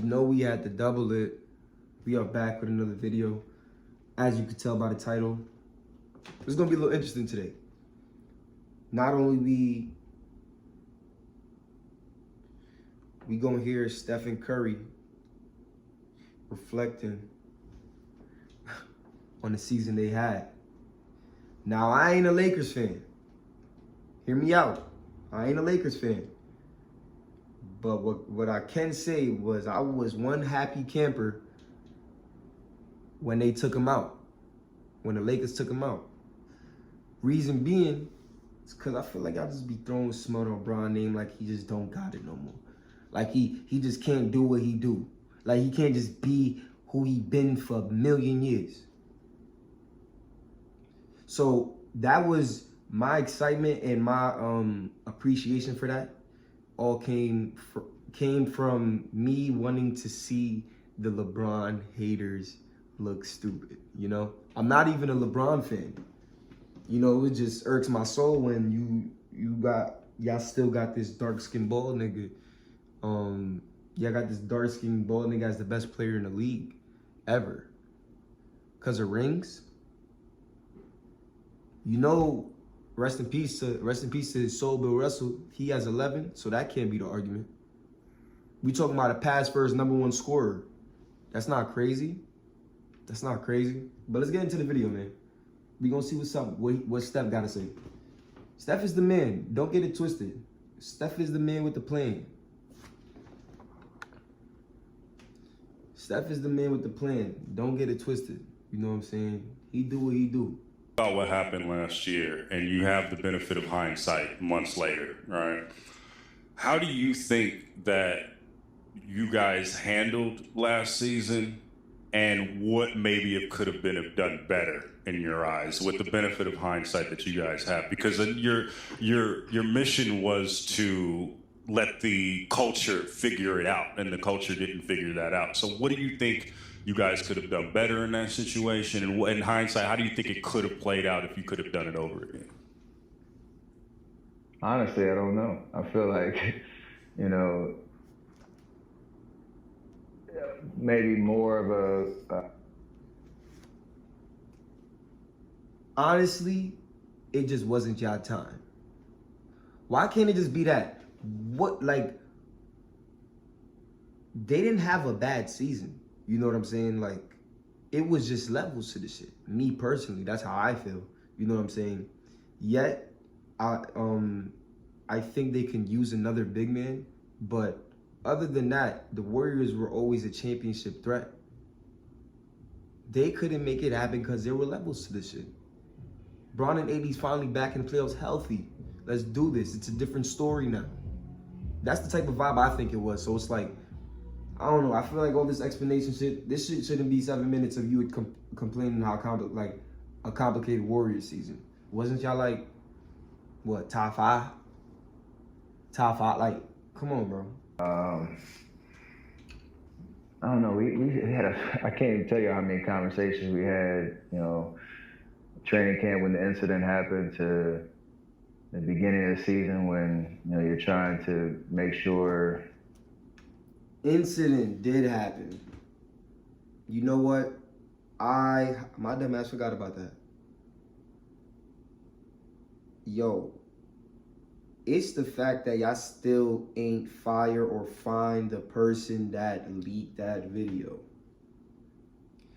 You know we had to double it. We are back with another video. As you can tell by the title, it's gonna be a little interesting today. Not only we gonna hear Stephen Curry reflecting on the season they had. Now, I ain't a Lakers fan. Hear me out. I ain't a Lakers fan. But what I can say was I was one happy camper when they took him out. When the Lakers took him out. Reason being, it's because I feel like y'all just be throwing smoke on LeBron's name like he just don't got it no more. Like he just can't do what he do. Like he can't just be who he been for a million years. So that was my excitement and my appreciation for that. All came from me wanting to see the LeBron haters look stupid. You know, I'm not even a LeBron fan. You know, it just irks my soul when y'all still got this dark-skinned bald nigga. Y'all got this dark-skinned bald nigga as the best player in the league ever. 'Cause of rings. You know, rest in peace to his soul, Bill Russell. He has 11, so that can't be the argument. We talking about a pass first #1 scorer. That's not crazy. That's not crazy. But let's get into the video, man. We gonna see what's up. What Steph gotta say. Steph is the man. Don't get it twisted. Steph is the man with the plan. Steph is the man with the plan. Don't get it twisted. You know what I'm saying? He do what he do. About what happened last year, and you have the benefit of hindsight months later, right? How do you think that you guys handled last season, and what maybe it could have been done better in your eyes with the benefit of hindsight that you guys have? Because your mission was to let the culture figure it out, and the culture didn't figure that out. So what do you think you guys could have done better in that situation? And in hindsight, how do you think it could have played out if you could have done it over again? Honestly, I don't know. I feel like, you know, maybe more of a... Honestly, it just wasn't y'all time. Why can't it just be that? What, like, they didn't have a bad season. You know what I'm saying? Like, it was just levels to the shit. Me personally, that's how I feel. You know what I'm saying? Yet, I think they can use another big man. But other than that, the Warriors were always a championship threat. They couldn't make it happen because there were levels to this shit. Bron and AD's finally back in the playoffs healthy. Let's do this. It's a different story now. That's the type of vibe I think it was. So it's like, I don't know. I feel like all this explanation shit, this shit shouldn't be 7 minutes of you complaining how a complicated Warriors season. Wasn't y'all like, what, top five? Top five? Like, come on, bro. I don't know. We had I can't even tell you how many conversations we had, you know, training camp when the incident happened to the beginning of the season when, you know, you're trying to make sure. Incident did happen. You know what? My dumb ass forgot about that. Yo, it's the fact that y'all still ain't fire or find the person that leaked that video.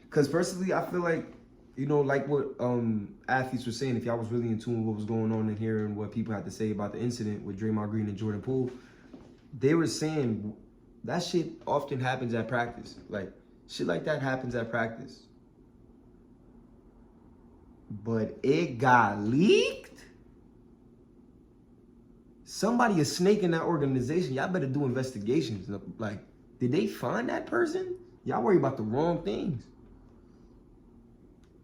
Cause personally, I feel like, you know, like what athletes were saying, if y'all was really in tune with what was going on and hearing what people had to say about the incident with Draymond Green and Jordan Poole, they were saying that shit often happens at practice. Like, shit like that happens at practice. But it got leaked? Somebody is snaking that organization. Y'all better do investigations. Like, did they find that person? Y'all worry about the wrong things.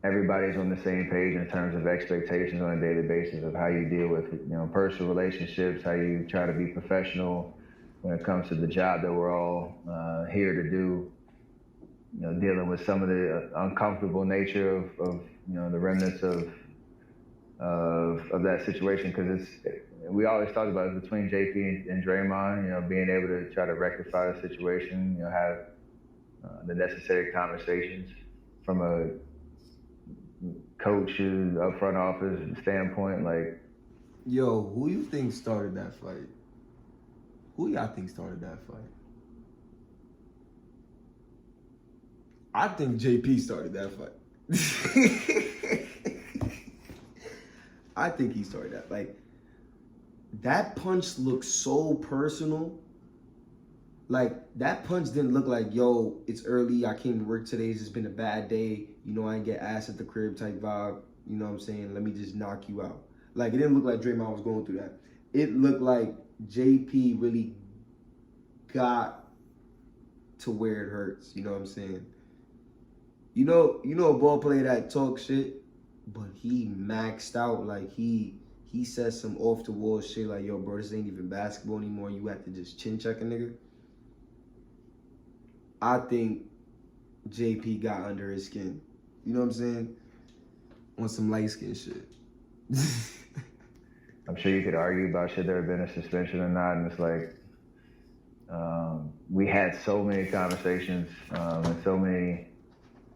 Everybody's on the same page in terms of expectations on a daily basis of how you deal with, you know, personal relationships, how you try to be professional when it comes to the job that we're all here to do. You know, dealing with some of the uncomfortable nature of you know, the remnants of of that situation, because we always talk about it between JP and Draymond, being able to try to rectify the situation, have the necessary conversations from a coach, a front office standpoint. Like, yo, who you think started that fight? Who y'all think started that fight? I think JP started that fight. I think he started that. Like, that punch looked so personal. Like, that punch didn't look like, yo, it's early, I came to work today, it's just been a bad day, I ain't get ass at the crib type vibe, you know what I'm saying? Let me just knock you out. Like, it didn't look like Draymond was going through that. It looked like JP really got to where it hurts, you know what I'm saying? You know a ball player that talk shit, but he maxed out. Like, he said some off the wall shit like, yo, bro, this ain't even basketball anymore. You have to just chin check a nigga. I think JP got under his skin. You know what I'm saying? On some light skin shit. I'm sure you could argue about should there have been a suspension or not, and it's like, we had so many conversations and so many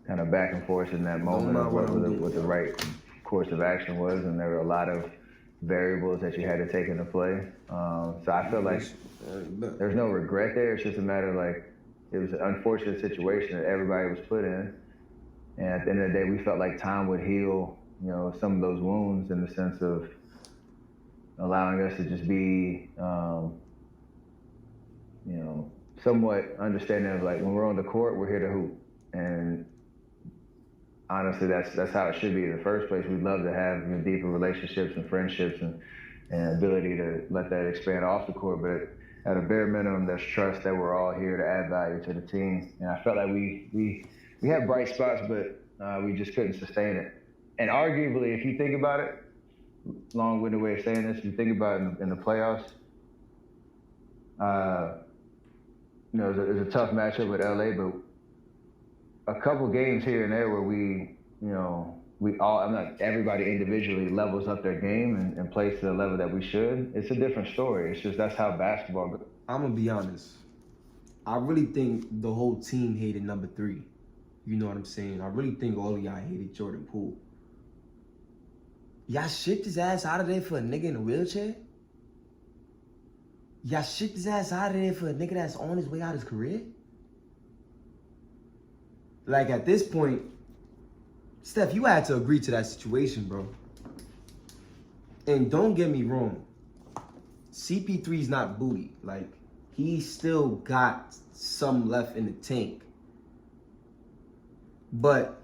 kind of back and forth in that moment of what the right course of action was, and there were a lot of variables that you had to take into play. So I feel like there's no regret there. It's just a matter of, like, it was an unfortunate situation that everybody was put in, and at the end of the day, we felt like time would heal, some of those wounds, in the sense of allowing us to just be, somewhat understanding of, like, when we're on the court, we're here to hoop. And honestly, that's how it should be in the first place. We'd love to have deeper relationships and friendships and ability to let that expand off the court. But at a bare minimum, there's trust that we're all here to add value to the team. And I felt like we had bright spots, but we just couldn't sustain it. And arguably, if you think about it, long-winded way of saying this, if you think about it in the playoffs, it was a tough matchup with LA, but a couple games here and there where everybody individually levels up their game and plays to the level that we should. It's a different story. It's just, that's how basketball goes. I'm gonna be honest. I really think the whole team hated number 3. You know what I'm saying? I really think all of y'all hated Jordan Poole. Y'all shipped his ass out of there for a nigga in a wheelchair? Y'all shipped his ass out of there for a nigga that's on his way out of his career? Like, at this point, Steph, you had to agree to that situation, bro. And don't get me wrong, CP3's not booty. Like, he still got some left in the tank. But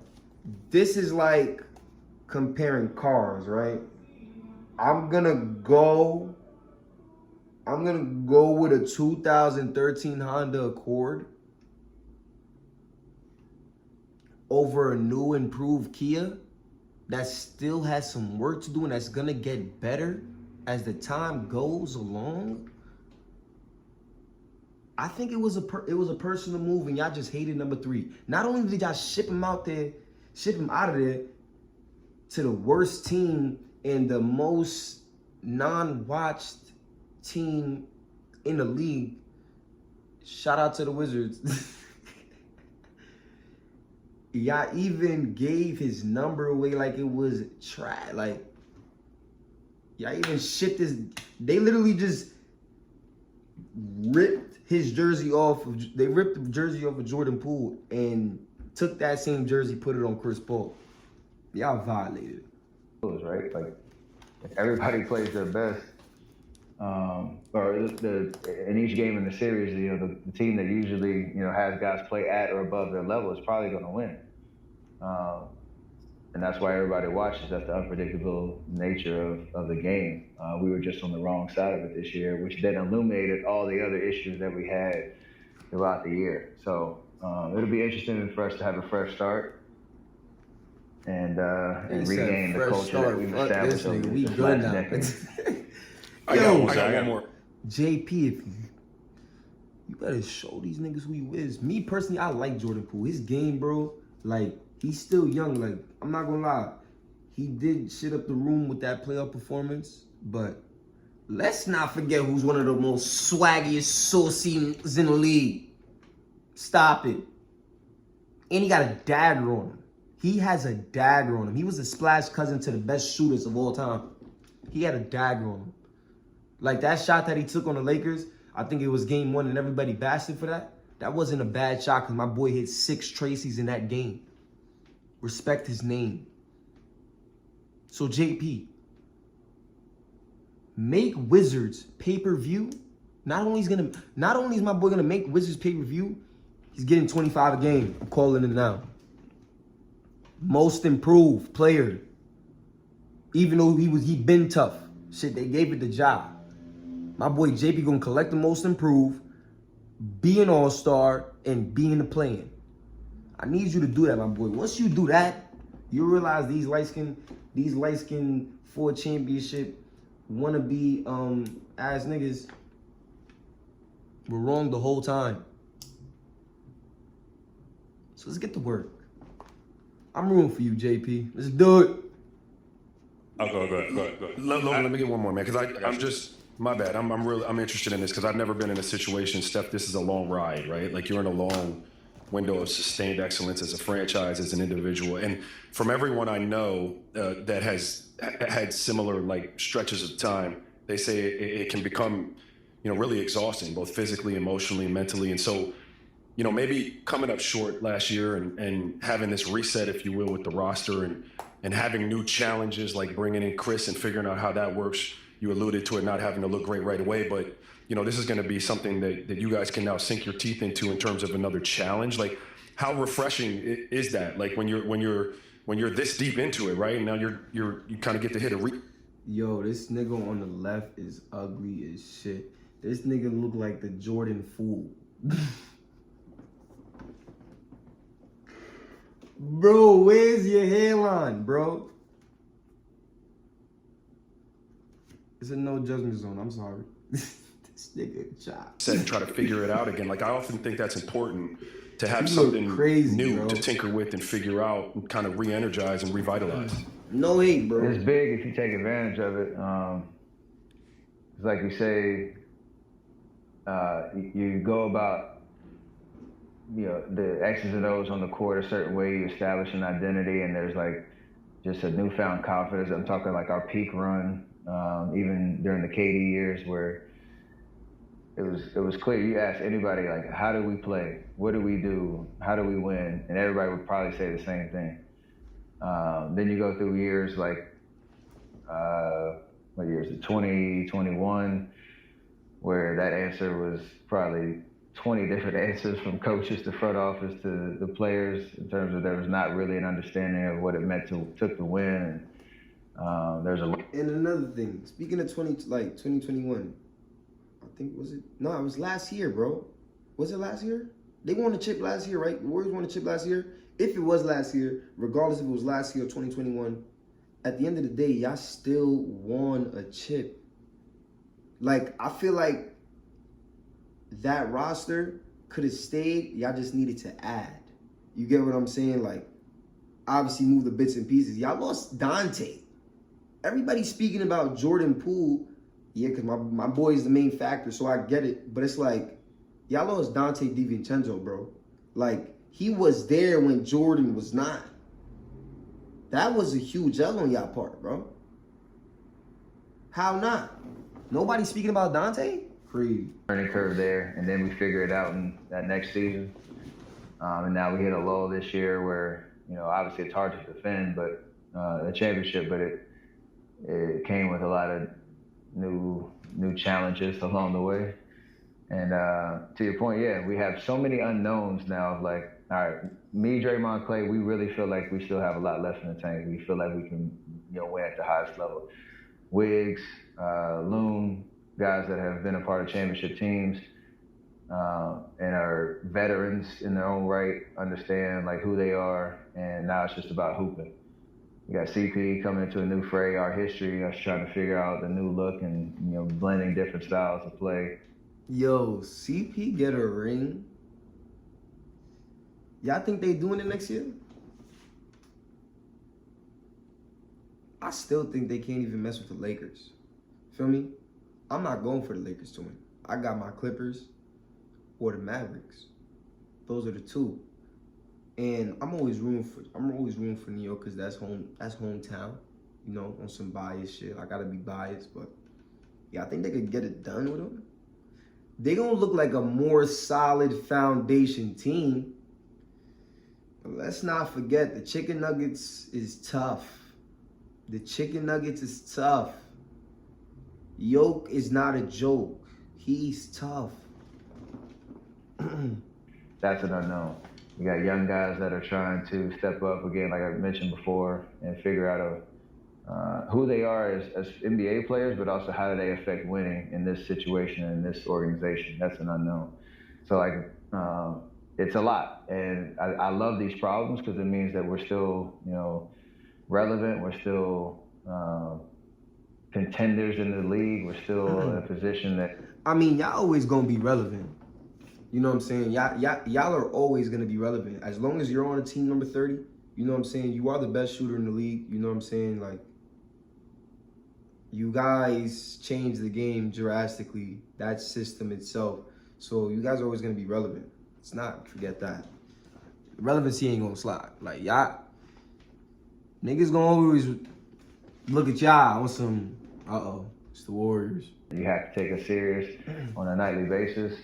this is like comparing cars, right? I'm gonna go with a 2013 Honda Accord over a new improved Kia that still has some work to do and that's gonna get better as the time goes along. I think it was a personal move, and y'all just hated number 3. Not only did y'all ship him out of there to the worst team and the most non-watched team in the league. Shout out to the Wizards. Y'all even gave his number away like it was trash. Like, y'all even shipped his. They literally just ripped his jersey off. They ripped the jersey off of Jordan Poole and took that same jersey, put it on Chris Paul. Y'all violated it. Right? Like, everybody plays their best. Or in each game in the series, the team that usually has guys play at or above their level is probably going to win, and that's why everybody watches. That's the unpredictable nature of the game. We were just on the wrong side of it this year, which then illuminated all the other issues that we had throughout the year. So it'll be interesting for us to have a fresh start and regain the culture that we've established over we this good last now. decade. I got one more. JP, you better show these niggas who you is. Me personally, I like Jordan Poole. His game, bro, like, he's still young. Like, I'm not gonna lie. he did shit up the room with that playoff performance, but let's not forget who's one of the most swaggiest saucies in the league. Stop it. And he got a dagger on him. He has a dagger on him. He was a splash cousin to the best shooters of all time. He had a dagger on him. Like that shot that he took on the Lakers, I think it was game 1 and everybody bashed him for that. That wasn't a bad shot because my boy hit 6 Tracy's in that game. Respect his name. So JP, make Wizards pay-per-view. Not only is my boy gonna make Wizards pay-per-view, he's getting 25 a game. I'm calling it now. Most improved player. Even though he been tough. Shit, they gave it the job. My boy JP gonna collect the most improved, be an all-star, and be in the play-in. I need you to do that, my boy. Once you do that, you realize these light-skinned 4 championship wannabe ass niggas were wrong the whole time. So let's get to work. I'm rooting for you, JP. Let's do it. Oh, go ahead. Let me get one more, man, because I'm just, my bad. I'm interested in this because I've never been in a situation, Steph, this is a long ride, right? Like you're in a long window of sustained excellence as a franchise, as an individual. And from everyone I know that has had similar like stretches of time, they say it can become, really exhausting, both physically, emotionally, mentally. And so, maybe coming up short last year and having this reset, if you will, with the roster and having new challenges like bringing in Chris and figuring out how that works. You alluded to it not having to look great right away, but this is going to be something that you guys can now sink your teeth into in terms of another challenge. Like, how refreshing is that? Like when you're this deep into it, right? And now you kind of get to hit a Yo, this nigga on the left is ugly as shit. This nigga look like the Jordan fool. Bro, where's your hairline, bro? It's a no judgment zone. I'm sorry. This nigga chop. Set and try to figure it out again. Like I often think that's important to have You look something crazy, new bro. to tinker with and figure out and kind of re-energize and revitalize. No hate, bro. It's big if you take advantage of it. It's like you say, you go about the X's and O's on the court a certain way. You establish an identity, and there's like just a newfound confidence. I'm talking like our peak run, even during the KD years, where it was clear. You ask anybody like, how do we play? What do we do? How do we win? And everybody would probably say the same thing. Then you go through years like, what year is it? 2021, where that answer was probably 20 different answers from coaches to front office to the players, in terms of there was not really an understanding of what it meant took to win. And there's a. And another thing, speaking of 2021, I think it was last year, bro. Was it last year? They won the chip last year, right? The Warriors won the chip last year. If it was last year, regardless if it was last year or 2021, at the end of the day, y'all still won a chip. Like, I feel like that roster could have stayed. Y'all just needed to add. You get what I'm saying? Like, obviously move the bits and pieces. Y'all lost Dante. Everybody's speaking about Jordan Poole. Yeah, because my boy is the main factor, so I get it. But it's like, y'all lost Dante DiVincenzo, bro. Like, he was there when Jordan was not. That was a huge L on y'all part, bro. How not? Nobody speaking about Dante? Crazy. Learning curve there, and then we figure it out in that next season. And now we hit a lull this year where, obviously it's hard to defend, but a championship, but it came with a lot of new challenges along the way. And to your point, yeah, we have so many unknowns now of like, all right, me, Draymond, Clay, we really feel like we still have a lot left in the tank. We feel like we can, win at the highest level. Wiggs, Loon, guys that have been a part of championship teams and are veterans in their own right, understand like who they are, and now it's just about hooping. You got CP coming into a new fray, our history, us trying to figure out the new look and blending different styles of play. Yo, CP get a ring? Y'all think they doing it next year? I still think they can't even mess with the Lakers. Feel me? I'm not going for the Lakers to win. I got my Clippers or the Mavericks. Those are the two. And I'm always rooting for New York because that's hometown. You know, on some biased shit. I gotta be biased, but yeah, I think they could get it done with them. They gonna look like a more solid foundation team. But let's not forget the chicken nuggets is tough. The chicken nuggets is tough. Yoke is not a joke. He's tough. That's an unknown. You got young guys that are trying to step up again, like I mentioned before, and figure out who they are as NBA players, but also how do they affect winning in this situation and in this organization. That's an unknown. So it's a lot, and I love these problems because it means that we're still, relevant. We're still contenders in the league. We're still in a position that. I mean, y'all always gonna be relevant. You know what I'm saying? Y'all are always gonna be relevant as long as you're on a team number 30. You know what I'm saying? You are the best shooter in the league. You know what I'm saying? Like, you guys changed the game drastically. That system itself. So you guys are always gonna be relevant. It's not, forget that. Relevancy ain't gonna slide. Like, y'all niggas gonna always look at y'all on some, it's the Warriors. You have to take us serious on a nightly basis.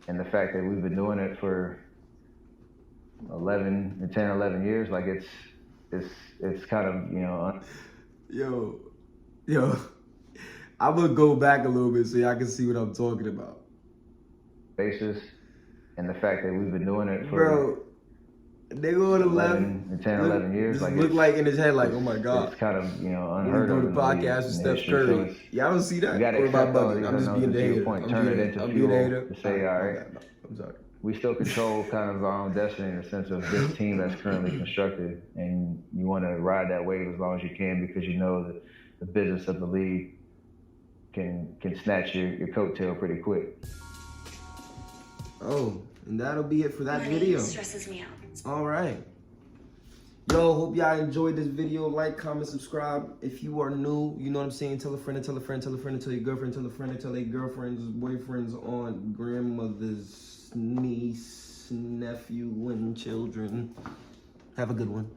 And the fact that we've been doing it for 10, 11 years, like it's kind of, Yo, I'm gonna go back a little bit so y'all can see what I'm talking about. Basis. And the fact that we've been doing it for they go on 10, 11 years, like look like in his head, like, oh my God. It's kind of, unheard of. Go to podcast with Steph Curry. Y'all don't see that? You gotta accept bugging. I'm just being the hater. Turn it into fuel to say, all right, I'm sorry. we still control kind of our own destiny in the sense of this team that's currently constructed, and you want to ride that wave as long as you can because you know that the business of the league can snatch your coattail pretty quick. Oh, and that'll be it for that video. Stresses me out. All right. Yo, hope y'all enjoyed this video. Like, comment, subscribe. If you are new, you know what I'm saying, tell a friend, tell a friend, tell a friend, tell your girlfriend, tell a friend, tell their girlfriends, boyfriends, aunt, grandmothers, niece, nephew, and children. Have a good one.